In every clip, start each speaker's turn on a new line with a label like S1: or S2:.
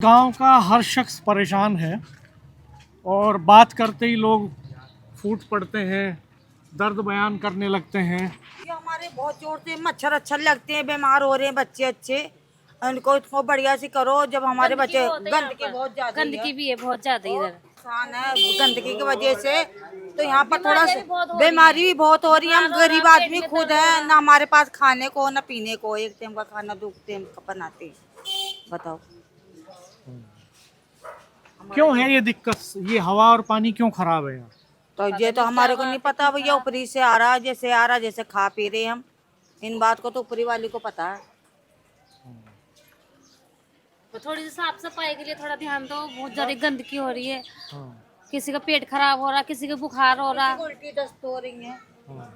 S1: गांव का हर शख्स परेशान है और बात करते ही लोग फूट पड़ते हैं, दर्द बयान करने लगते हैं।
S2: ये हमारे बहुत जोर से मच्छर अच्छर लगते हैं, बीमार हो रहे हैं बच्चे अच्छे। उनको इसको बढ़िया से करो। जब हमारे बच्चे गंदगी बहुत ज्यादा,
S3: गंदगी भी है बहुत ज्यादा इधर।
S2: नुकसान है गंदगी की वजह से, तो यहाँ पर थोड़ा सा बीमारी भी बहुत हो रही है। हम गरीब आदमी खुद हैं, ना हमारे पास खाने को ना पीने को, एक टाइम का खाना 2 टाइम का बनाते हैं। बताओ
S1: क्यों है ये दिक्कत? ये हवा और पानी क्यों खराब है यहाँ?
S2: तो ये तो हमारे को नहीं पता भैया, ऊपरी से आ रहा है, जैसे आ रहा है, जैसे खा पी रहे हम। इन बात को तो ऊपरी वाले को पता है।
S3: तो थोड़ी सी साफ सफाई के लिए थोड़ा ध्यान दो। बहुत ज्यादा गंदगी हो रही है।
S1: हाँ,
S3: किसी का पेट खराब हो रहा, किसी का बुखार हो रहा।
S2: उल्टी दस्त हो रही है।
S1: हाँ।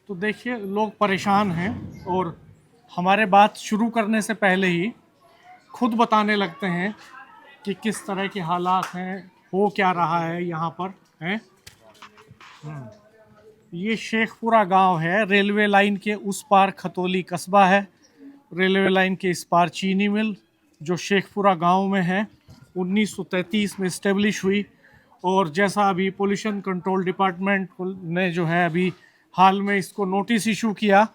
S1: तो देखिए, लोग परेशान हैं और हमारे बात शुरू करने से पहले ही खुद बताने लगते हैं कि किस तरह के हालात हैं, हो क्या रहा है यहाँ पर हैं। ये शेखपुरा गांव है। रेलवे लाइन के उस पार खतौली कस्बा है, रेलवे लाइन के इस पार चीनी मिल, जो शेखपुरा गांव में है। 1933 में इस्टेब्लिश हुई और जैसा अभी पोल्यूशन कंट्रोल डिपार्टमेंट ने जो है अभी हाल में इसको नोटिस इशू किया,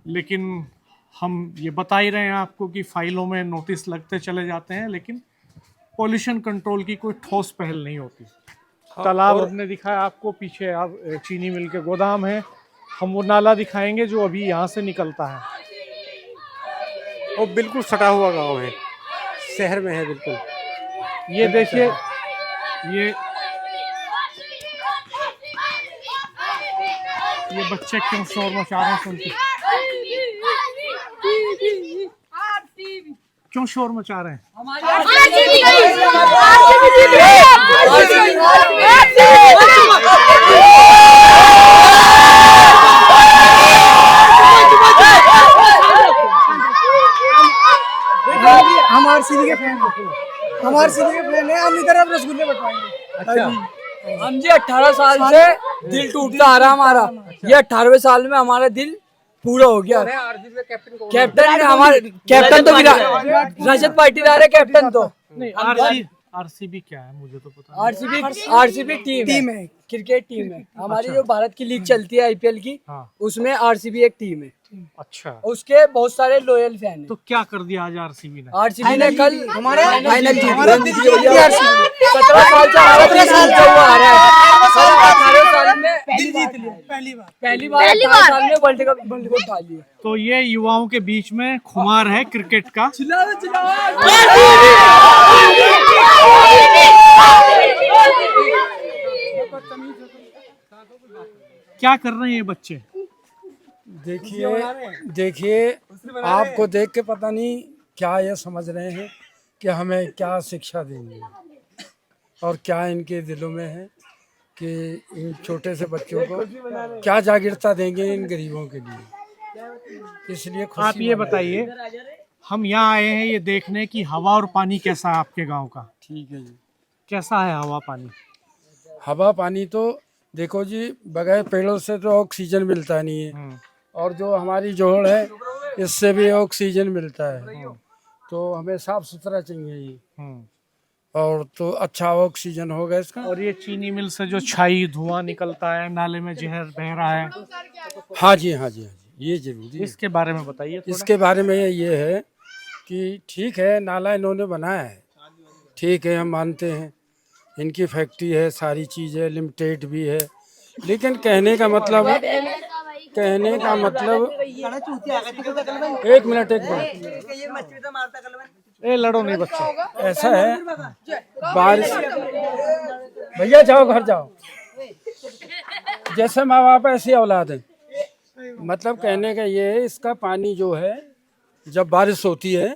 S1: लेकिन हम ये बता ही रहे हैं आपको कि फाइलों में नोटिस लगते चले जाते हैं, लेकिन पोल्यूशन कंट्रोल की कोई ठोस पहल नहीं होती। तालाब हमने दिखाया आपको, पीछे आप चीनी मिल के गोदाम है। हम वो नाला दिखाएंगे जो अभी यहाँ से निकलता है।
S4: वो बिल्कुल सटा हुआ गांव है, शहर में है बिल्कुल।
S1: ये देखिए, ये बच्चे क्यों शोर मचा रहे हैं? सुनते क्यों शोर मचा रहे हैं?
S5: हम आरसीबी के फैन हैं। हम आरसीबी के फैन हैं। हम इधर अब रसगुल्ले बटवाएंगे।
S4: अच्छा,
S6: हम जी 18 साल से दिल टूटता आ रहा हमारा। ये 18वें साल में हमारा दिल पूरा हो गया। कैप्टन हमारे कैप्टन तो रजत पाटीदार है कैप्टन। तो
S1: नहीं, आरसीबी क्या है मुझे तो पता नहीं।
S6: आरसीबी टीम है, क्रिकेट टीम है हमारी। जो भारत की लीग चलती है आईपीएल की,
S1: हाँ।
S6: उसमें आरसीबी एक टीम है।
S1: अच्छा,
S6: उसके बहुत सारे लॉयल फैन हैं।
S1: तो क्या कर दिया आज आरसीबी ने?
S6: आरसीबी ने कल
S5: हमारे
S6: फाइनल जीत
S5: हमारा दिल जीत लिया आरसीबी।
S6: 17 साल से हमारा जीत हुआ आ रहा है। 18 साल में
S5: दिल जीत लिया
S6: पहली बार 18 साल में वर्ल्ड कप उठा लिया।
S1: तो ये युवाओं के बीच में खुमार है क्रिकेट का। क्या कर रहे हैं ये बच्चे?
S7: देखिए आपको देख के पता नहीं क्या ये समझ रहे हैं कि हमें क्या शिक्षा देंगे और क्या इनके दिलों में है कि इन छोटे से बच्चों को क्या जागरूकता देंगे इन गरीबों के लिए। इसलिए
S1: आप ये बताइए, हम यहाँ आए हैं ये देखने की हवा और पानी कैसा है आपके गांव का।
S7: ठीक है जी।
S1: कैसा है हवा पानी?
S7: हवा पानी तो देखो जी, बगैर पेड़ों से तो ऑक्सीजन मिलता नहीं है, और जो हमारी जोड़ है इससे भी ऑक्सीजन मिलता है। तो हमें साफ सुथरा चाहिए ये, और तो अच्छा ऑक्सीजन होगा इसका।
S1: और ये चीनी मिल से जो छाई धुआं निकलता है, नाले में जहर बह रहा है।
S7: हाँ जी, हाँ जी, हाँ जी, ये जरूरी है।
S1: इसके बारे में बताइए थोड़ा।
S7: इसके बारे में ये है कि ठीक है, नाला इन्होंने बनाया है, ठीक है, हम मानते हैं इनकी फैक्ट्री है, सारी चीज़ है, लिमिटेड भी है, लेकिन कहने का मतलब एक मिनट
S1: ए लड़ो नहीं बच्चे।
S7: ऐसा है, बारिश भैया जाओ घर जाओ, जैसे माँ बाप ऐसी औलाद है। मतलब कहने का ये है, इसका पानी जो है जब बारिश होती है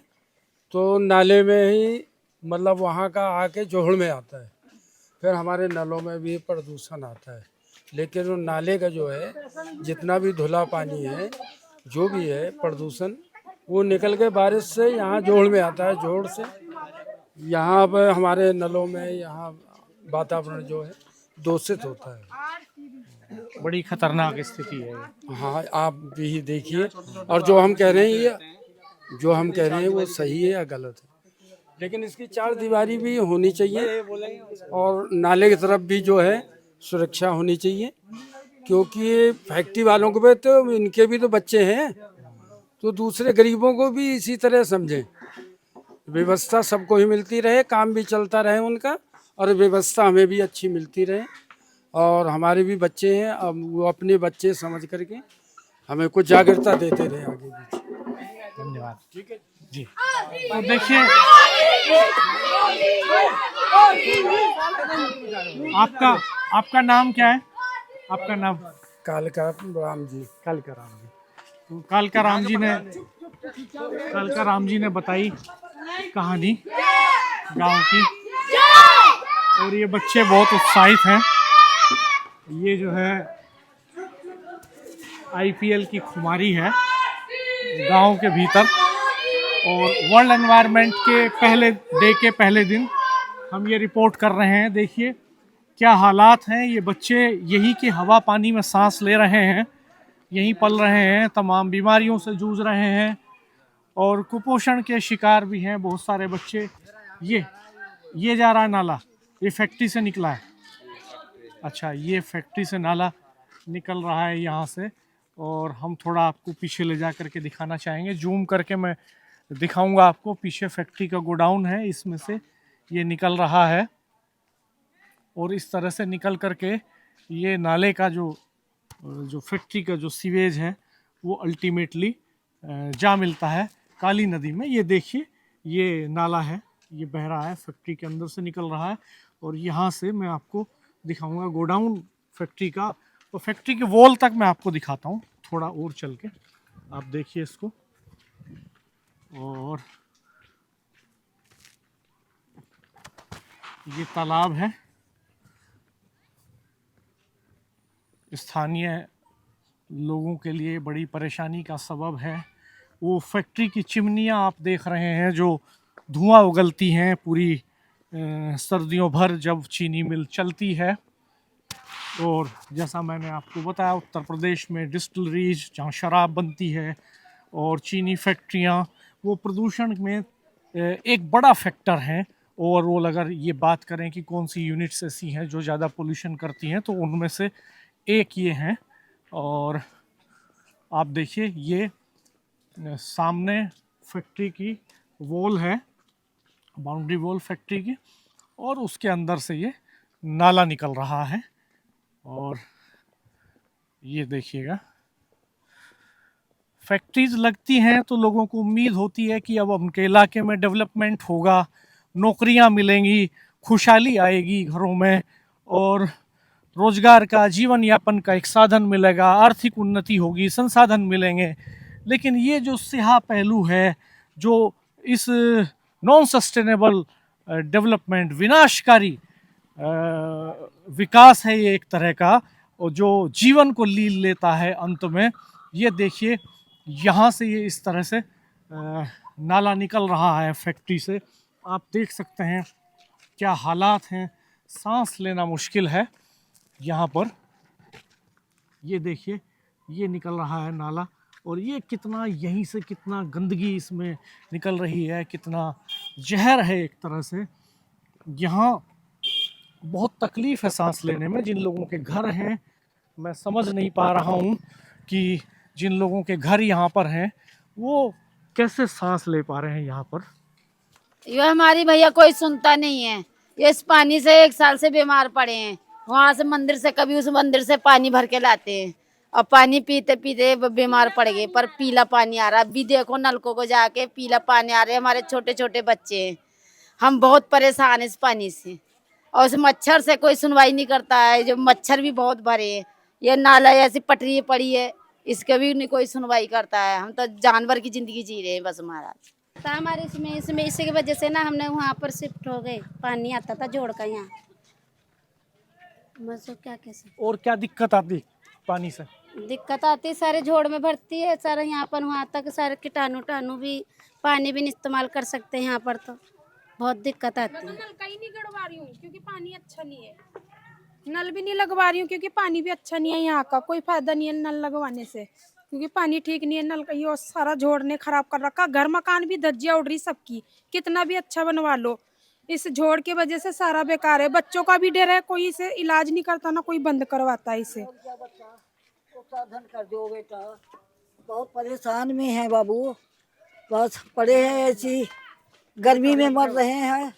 S7: तो नाले में ही, मतलब वहाँ का आके जोहड़ में आता है, फिर हमारे नलों में भी प्रदूषण आता है। लेकिन वो नाले का जो है जितना भी धुला पानी है, जो भी है प्रदूषण, वो निकल के बारिश से यहाँ जोड़ में आता है, जोड़ से यहाँ पर हमारे नलों में, यहाँ वातावरण जो है दूषित होता है।
S1: बड़ी खतरनाक स्थिति है।
S7: हाँ, आप भी देखिए। और जो हम कह रहे हैं जो हम कह रहे हैं वो सही है या गलत है। लेकिन इसकी 4 दीवारी भी होनी चाहिए और नाले की तरफ भी जो है सुरक्षा होनी चाहिए, क्योंकि ये फैक्ट्री वालों को भी तो इनके भी तो बच्चे हैं, तो दूसरे गरीबों को भी इसी तरह समझें। व्यवस्था सबको ही मिलती रहे, काम भी चलता रहे उनका, और व्यवस्था हमें भी अच्छी मिलती रहे, और हमारे भी बच्चे हैं, अब वो अपने बच्चे समझ करके हमें कुछ जागरूकता देते रहे आगे भी।
S1: धन्यवाद। ठीक है जी। तो देखिए, आपका नाम क्या है? आपका नाम?
S7: कालका राम जी।
S1: कालका राम जी। तो कालका राम जी ने बताई कहानी गांव की, और ये बच्चे बहुत उत्साहित हैं। ये जो है आईपीएल की खुमारी है गांव के भीतर, और वर्ल्ड एनवायरनमेंट के पहले दिन हम ये रिपोर्ट कर रहे हैं। देखिए क्या हालात हैं। ये बच्चे यही के हवा पानी में सांस ले रहे हैं, यहीं पल रहे हैं, तमाम बीमारियों से जूझ रहे हैं, और कुपोषण के शिकार भी हैं बहुत सारे बच्चे। ये जा रहा है नाला, ये फैक्ट्री से निकला है। अच्छा, ये फैक्ट्री से नाला निकल रहा है यहाँ से, और हम थोड़ा आपको पीछे ले जा करके दिखाना चाहेंगे। जूम करके मैं दिखाऊंगा आपको। पीछे फैक्ट्री का गोडाउन है, इसमें से ये निकल रहा है, और इस तरह से निकल करके ये नाले का जो फैक्ट्री का जो सीवेज है वो अल्टीमेटली जा मिलता है काली नदी में। ये देखिए, ये नाला है, ये बह रहा है, फैक्ट्री के अंदर से निकल रहा है, और यहाँ से मैं आपको दिखाऊंगा गोडाउन फैक्ट्री का, और फैक्ट्री के वॉल तक मैं आपको दिखाता हूँ थोड़ा और चल के। आप देखिए इसको, और ये तालाब है। स्थानीय लोगों के लिए बड़ी परेशानी का सबब है। वो फैक्ट्री की चिमनियाँ आप देख रहे हैं जो धुआं उगलती हैं पूरी सर्दियों भर जब चीनी मिल चलती है। और जैसा मैंने आपको बताया, उत्तर प्रदेश में डिस्टिलरीज जहाँ शराब बनती है और चीनी फैक्ट्रियाँ, वो प्रदूषण में एक बड़ा फैक्टर हैं। ओवरऑल अगर ये बात करें कि कौन सी यूनिट्स ऐसी हैं जो ज़्यादा पोल्यूशन करती हैं, तो उनमें से एक ये हैं। और आप देखिए, ये सामने फैक्ट्री की वॉल है, बाउंड्री वॉल फैक्ट्री की, और उसके अंदर से ये नाला निकल रहा है। और ये देखिएगा, फैक्ट्रीज लगती हैं तो लोगों को उम्मीद होती है कि अब उनके इलाके में डेवलपमेंट होगा, नौकरियां मिलेंगी, खुशहाली आएगी घरों में, और रोजगार का, जीवन यापन का एक साधन मिलेगा, आर्थिक उन्नति होगी, संसाधन मिलेंगे। लेकिन ये जो स्याह पहलू है, जो इस नॉन सस्टेनेबल डेवलपमेंट, विनाशकारी विकास है ये एक तरह का, और जो जीवन को लील लेता है अंत में। ये देखिए, यहाँ से ये इस तरह से नाला निकल रहा है फैक्ट्री से। आप देख सकते हैं क्या हालात हैं, सांस लेना मुश्किल है यहाँ पर। ये देखिए, ये निकल रहा है नाला, और ये कितना, यहीं से कितना गंदगी इसमें निकल रही है, कितना जहर है एक तरह से। यहाँ बहुत तकलीफ़ है सांस लेने में। जिन लोगों के घर हैं, मैं समझ नहीं पा रहा हूँ कि जिन लोगों के घर यहाँ पर हैं वो कैसे सांस ले पा रहे हैं यहाँ पर।
S8: ये हमारी भैया कोई सुनता नहीं है। ये इस पानी से 1 साल से बीमार पड़े हैं। वहाँ से मंदिर से, कभी उस मंदिर से पानी भर के लाते हैं, और पानी पीते पीते बीमार पड़ गए। पर पीला पानी आ रहा, अभी देखो नलकों को जाके पीला पानी आ रहा है। हमारे छोटे छोटे बच्चे हैं, हम बहुत परेशान हैं इस पानी से। और उस मच्छर से कोई सुनवाई नहीं करता है, जो मच्छर भी बहुत भरे हैं। ये नाला ऐसी पटरी पड़ी है, इसके भी नहीं कोई सुनवाई करता है। हम तो जानवर की जिंदगी जी रहे हैं बस महाराज।
S9: तो हमारे इसमें इसी की वजह से ना हमने वहाँ पर शिफ्ट हो गए। पानी आता था जोड़ का यहाँ, बस क्या कैसे।
S1: और क्या दिक्कत आती पानी से?
S9: दिक्कत आती सारे झोड़ में भरती है, सारे यहाँ पर वहाँ तक सारे कीटाणु भी, पानी भी नहीं इस्तेमाल कर सकते यहाँ पर, तो बहुत दिक्कत आती है।
S10: नल कहीं नहीं गड़वा रही हूँ क्योंकि पानी अच्छा नहीं है। नल भी नहीं लगवा रही हूँ क्योंकि पानी भी अच्छा नहीं है। यहाँ का कोई फायदा नहीं है नल लगवाने से। क्योंकि पानी ठीक नहीं है। नल का ये सारा झोड़ ने खराब कर रखा, घर मकान भी धज्जियां उड़ रही सबकी, कितना भी अच्छा बनवा लो, इस झोड़ की वजह से सारा बेकार है। बच्चों का भी डर है, कोई इसे इलाज नहीं करता ना कोई बंद करवाता है इसे।
S2: साधन कर दो बेटा, बहुत परेशान में है बाबू, बस पड़े हैं ऐसी, गर्मी में मर रहे हैं।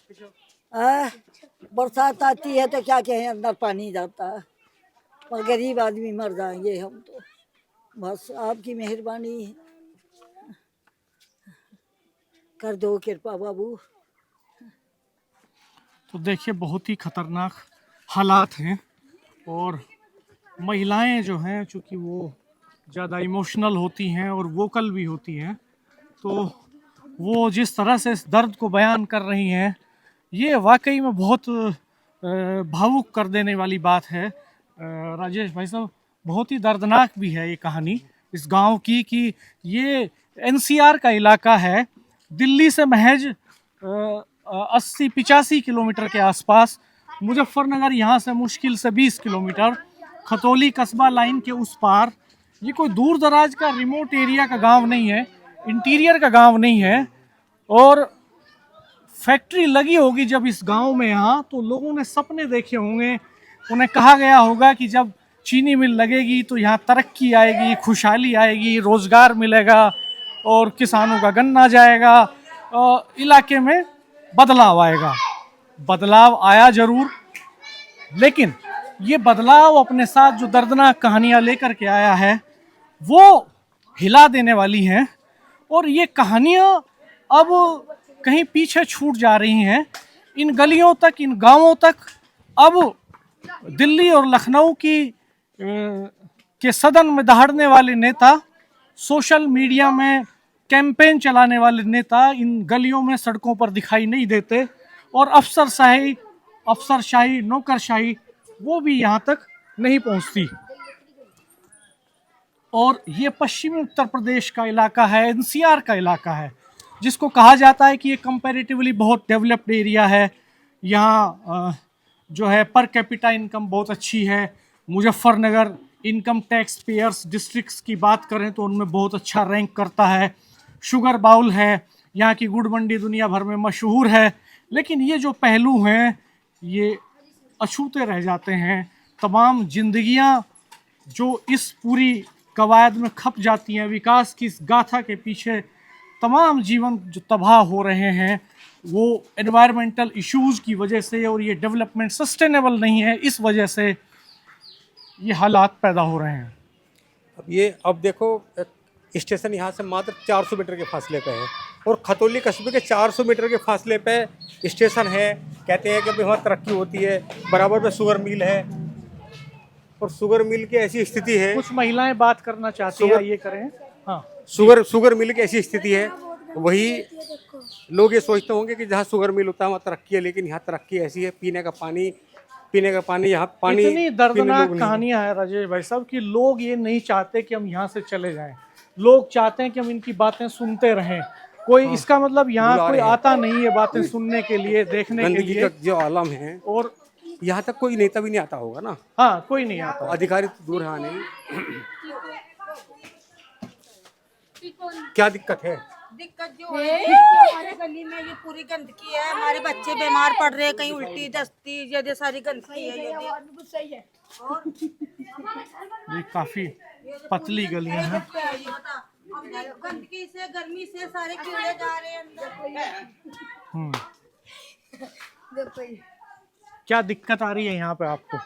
S2: बरसात आती है तो क्या कहें, अंदर पानी जाता है, पर गरीब आदमी मर जाएंगे हम तो। बस आपकी मेहरबानी कर दो कृपा बाबू।
S1: तो देखिए बहुत ही खतरनाक हालात हैं, और महिलाएं जो हैं चूँकि वो ज़्यादा इमोशनल होती हैं और वोकल भी होती हैं, तो वो जिस तरह से इस दर्द को बयान कर रही हैं, ये वाकई में बहुत भावुक कर देने वाली बात है। राजेश भाई साहब, बहुत ही दर्दनाक भी है ये कहानी इस गांव की, कि ये एनसीआर का इलाका है, दिल्ली से महज 80-85 किलोमीटर के आसपास, मुजफ्फरनगर यहाँ से मुश्किल से 20 किलोमीटर, खतौली कस्बा लाइन के उस पार। ये कोई दूर दराज का रिमोट एरिया का गांव नहीं है, इंटीरियर का गांव नहीं है, और फैक्ट्री लगी होगी जब इस गांव में यहाँ, तो लोगों ने सपने देखे होंगे, उन्हें कहा गया होगा कि जब चीनी मिल लगेगी तो यहाँ तरक्की आएगी, खुशहाली आएगी, रोज़गार मिलेगा और किसानों का गन्ना जाएगा, इलाके में बदलाव आएगा। बदलाव आया ज़रूर, लेकिन ये बदलाव अपने साथ जो दर्दनाक कहानियाँ लेकर के आया है वो हिला देने वाली हैं, और ये कहानियाँ अब कहीं पीछे छूट जा रही हैं। इन गलियों तक, इन गांवों तक अब दिल्ली और लखनऊ के सदन में दहाड़ने वाले नेता, सोशल मीडिया में कैंपेन चलाने वाले नेता इन गलियों में, सड़कों पर दिखाई नहीं देते, और अफसरशाही, नौकरशाही वो भी यहाँ तक नहीं पहुँचती। और ये पश्चिमी उत्तर प्रदेश का इलाका है, एनसीआर का इलाका है, जिसको कहा जाता है कि ये कंपैरेटिवली बहुत डेवलप्ड एरिया है। यहाँ जो है पर कैपिटा इनकम बहुत अच्छी है। Muzaffarnagar income tax payers districts की बात करें तो उनमें बहुत अच्छा रैंक करता है। शुगर बाउल है, यहाँ की गुड़ मंडी दुनिया भर में मशहूर है। लेकिन ये जो पहलू हैं ये अछूते रह जाते हैं। तमाम जिंदगियाँ जो इस पूरी कवायद में खप जाती हैं, विकास की इस गाथा के पीछे तमाम जीवन जो तबाह हो रहे हैं वो एनवायरमेंटल इश्यूज़ की वजह से, और ये डेवलपमेंट सस्टेनेबल नहीं है, इस वजह से ये हालात पैदा हो रहे हैं।
S4: अब देखो स्टेशन यहाँ से मात्र 400 मीटर के फासले पे है, और खतौली कस्बे के 400 मीटर के फासले पे स्टेशन है। कहते हैं कि वहाँ तरक्की होती है, बराबर में शुगर मिल है, और शुगर मिल की ऐसी स्थिति है,
S1: कुछ महिलाएं बात करना चाहती हैं, ये करें। हाँ,
S4: शुगर मिल की ऐसी स्थिति है, वही लोग ये सोचते होंगे कि जहाँ शुगर मिल होता है वहाँ तरक्की है, लेकिन यहाँ तरक्की ऐसी है, पीने का पानी यहाँ पानी।
S1: इतनी दर्दनाक कहानियां हैं राजेश भाई साहब कि लोग ये नहीं चाहते कि हम यहाँ से चले जाएं। लोग चाहते हैं कि हम इनकी बातें सुनते रहें। कोई इसका मतलब यहाँ कोई आता नहीं है बातें सुनने के लिए, देखने के लिए।
S4: जो आलम है, और यहाँ तक कोई नेता भी नहीं आता होगा ना।
S1: हाँ, कोई नहीं आता,
S4: अधिकारी तो दूर है नहीं। क्या दिक्कत है?
S2: दिक्कत जो है हमारे गली में ये पूरी गंदगी है, हमारे बच्चे बीमार पड़ रहे हैं, कहीं उल्टी दस्ती, ये सारी गंदगी है।
S1: ये काफी पतली गलियां हैं।
S2: गंदगी से, गर्मी से सारे कीड़े जा रहे हैं अंदर।
S1: क्या दिक्कत आ रही है यहाँ पे आपको?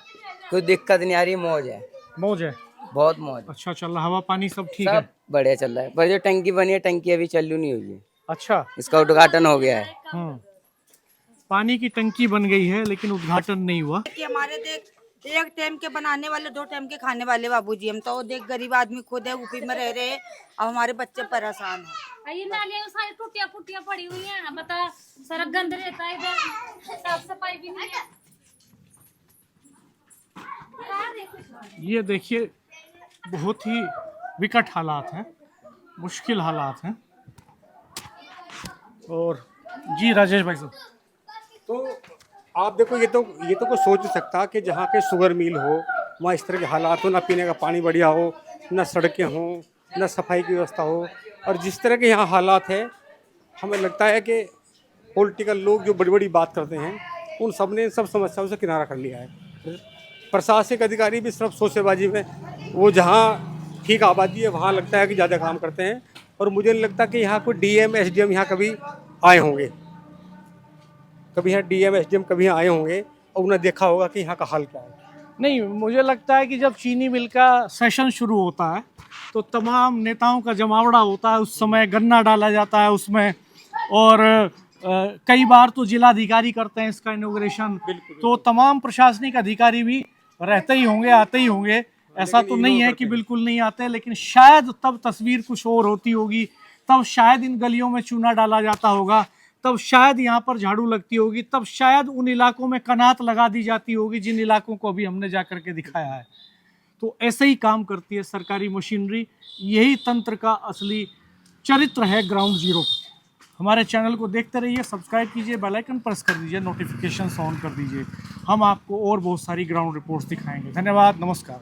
S6: कोई दिक्कत नहीं आ रही, मौज है,
S1: मौज है,
S6: बहुत मौज।
S1: अच्छा चल रहा, हवा पानी सब ठीक
S6: सब
S1: है?
S6: बढ़िया चल रहा है, पर जो टंकी बनी है, टंकी अभी चालू नहीं हुई है।
S1: अच्छा,
S6: इसका उद्घाटन हो गया है।
S1: पानी की टंकी बन गई है लेकिन उद्घाटन नहीं हुआ।
S2: कि हमारे देख एक टाइम के बनाने वाले, 2 टाइम के खाने वाले बाबूजी, हम तो देख गरीब आदमी खुद है, यूपी में रह रहे हैं, अब हमारे बच्चे परेशान हैं।
S3: ये नालियाँ सारी टूटियां फुटियां पड़ी हुई हैं, बता सारा गंद रहता है इधर, साफ सफाई भी नहीं है।
S1: ये देखिए बहुत ही विकट हालात हैं, मुश्किल हालात हैं। और जी राजेश भाई साहब,
S4: तो आप देखो, ये तो कोई सोच नहीं सकता कि जहाँ के शुगर मिल हो वहाँ इस तरह के हालात हो, ना पीने का पानी बढ़िया हो, ना सड़कें हों, न सफाई की व्यवस्था हो। और जिस तरह के यहाँ हालात हैं, हमें लगता है कि पॉलिटिकल लोग जो बड़ी बड़ी बात करते हैं, उन सब ने सब समस्याओं से किनारा कर लिया है। प्रशासनिक अधिकारी भी सिर्फ सोचेबाजी में, वो जहाँ ठीक आबादी है वहाँ लगता है कि ज़्यादा काम करते हैं। और मुझे नहीं लगता कि यहाँ कोई डीएम एसडीएम यहाँ कभी आए होंगे, कभी यहाँ डीएम एसडीएम कभी आए होंगे और उन्हें देखा होगा कि यहाँ का हाल क्या है।
S1: नहीं, मुझे लगता है कि जब चीनी मिल का सेशन शुरू होता है तो तमाम नेताओं का जमावड़ा होता है, उस समय गन्ना डाला जाता है उसमें, और कई बार तो जिलाधिकारी करते हैं इसका इनॉग्रेशन, तो तमाम प्रशासनिक अधिकारी भी रहते ही होंगे, आते ही होंगे। ऐसा तो नहीं है कि बिल्कुल नहीं आते, लेकिन शायद तब तस्वीर कुछ और होती होगी, तब शायद इन गलियों में चूना डाला जाता होगा, तब शायद यहाँ पर झाड़ू लगती होगी, तब शायद उन इलाकों में कनात लगा दी जाती होगी जिन इलाकों को अभी हमने जा करके दिखाया है। तो ऐसे ही काम करती है सरकारी मशीनरी। यही तंत्र का असली चरित्र है ग्राउंड जीरो। हमारे चैनल को देखते रहिए, सब्सक्राइब कीजिए, बेल आइकन प्रेस कर दीजिए, नोटिफिकेशन ऑन कर दीजिए। हम आपको और बहुत सारी ग्राउंड रिपोर्ट्स दिखाएंगे। धन्यवाद, नमस्कार।